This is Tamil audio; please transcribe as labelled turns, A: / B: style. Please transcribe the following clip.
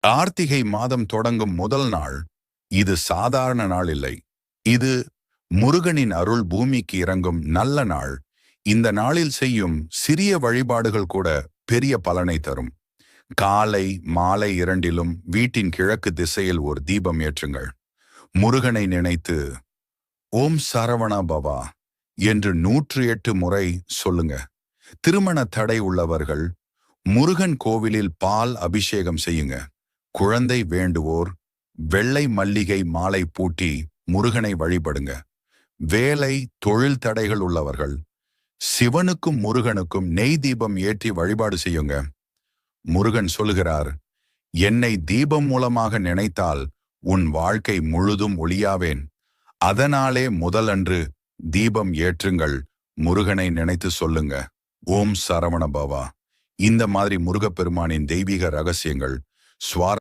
A: கார்த்திகை மாதம் தொடங்கும் முதல் நாள். இது சாதாரண நாள் இல்லை. இது முருகனின் அருள் பூமிக்கு இறங்கும் நல்ல நாள். இந்த நாளில் செய்யும் சிறிய வழிபாடுகள் கூட பெரிய பலனை தரும். காலை மாலை இரண்டிலும் வீட்டின் கிழக்கு திசையில் ஒரு தீபம் ஏற்றுங்கள். முருகனை நினைத்து ஓம் சரவணா பவா என்று 108 முறை சொல்லுங்க. திருமண தடை உள்ளவர்கள் முருகன் கோவிலில் பால் அபிஷேகம் செய்யுங்க. குழந்தை வேண்டுவோர் வெள்ளை மல்லிகை மாலை பூட்டி முருகனை வழிபடுங்க. வேலை தொழில் தடைகள் உள்ளவர்கள் சிவனுக்கும் முருகனுக்கும் நெய் தீபம் ஏற்றி வழிபாடு செய்யுங்க. முருகன் சொல்கிறார், என்னை தீபம் மூலமாக நினைத்தால் உன் வாழ்க்கை முழுதும் ஒளியாவேன். அதனாலே முதலன்று தீபம் ஏற்றுங்கள். முருகனை நினைத்து சொல்லுங்க, ஓம் சரவண பவா. இந்த மாதிரி முருகப்பெருமானின் தெய்வீக ரகசியங்கள் சுவார